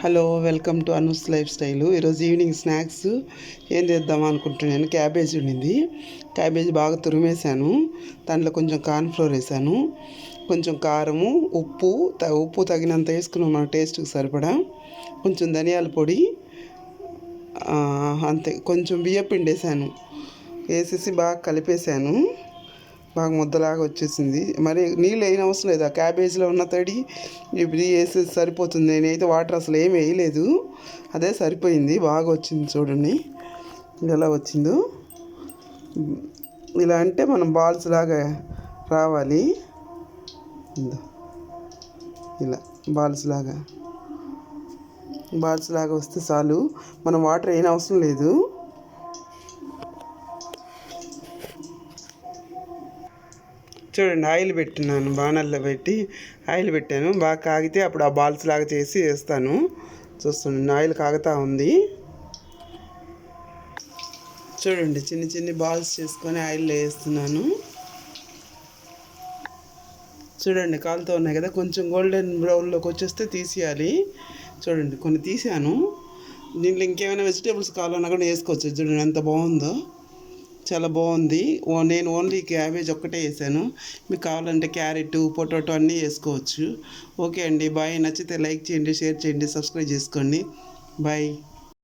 Hello, welcome to Anu's life style. ఈరోజు evening snacks ఏం చేద్దాం అనుకుంటున్నాను. క్యాబేజీ ఉండింది. క్యాబేజీ బాగా తురిమేశాను. దాంట్లో కొంచెం కార్న్ఫ్లోర్ వేసాను, కొంచెం కారము, ఉప్పు తగినంత వేసుకున్నాం మన టేస్ట్కి సరిపడా, కొంచెం ధనియాల పొడి, అంతే. కొంచెం బియ్యపిండి వేసాను. వేసేసి బాగా కలిపేశాను. బాగా ముద్దలాగా వచ్చేసింది. మరి నీళ్ళు వేయని అవసరం లేదు. ఆ క్యాబేజీలో ఉన్న తడి ఇప్పుడు వేసేసి సరిపోతుంది. నేనైతే వాటర్ అసలు ఏమి వేయలేదు, అదే సరిపోయింది. బాగా వచ్చింది చూడండి ఎలా వచ్చిందో. ఇలా అంటే మనం బాల్స్ లాగా రావాలి. ఇలా బాల్స్ లాగా వస్తే చాలు. మనం వాటర్ వేయని అవసరం లేదు. చూడండి, ఆయిల్ పెట్టినాను. బాణల్లో పెట్టి ఆయిల్ పెట్టాను. బాగా కాగితే అప్పుడు ఆ బాల్స్ లాగా చేసి వేస్తాను. చూస్తుండండి, ఆయిల్ కాగుతూ ఉంది. చూడండి, చిన్న చిన్న బాల్స్ చేసుకొని ఆయిల్లో వేస్తున్నాను. చూడండి, కాలుతో ఉన్నాయి కదా. కొంచెం గోల్డెన్ బ్రౌన్లోకి వచ్చేస్తే తీసేయాలి. చూడండి, కొన్ని తీసాను. దీంట్లో ఇంకేమైనా వెజిటేబుల్స్ కావాలన్నా కూడా వేసుకోవచ్చు. చూడండి ఎంత బాగుందో, చాలా బాగుంది. నేను ఓన్లీ క్యాబేజ్ ఒక్కటే వేసాను. మీకు కావాలంటే క్యారెట్, పొటాటో అన్నీ వేసుకోవచ్చు. ఓకే అండి, బాయ్. నచ్చితే లైక్ చేయండి, షేర్ చేయండి, సబ్స్క్రైబ్ చేసుకోండి. బాయ్.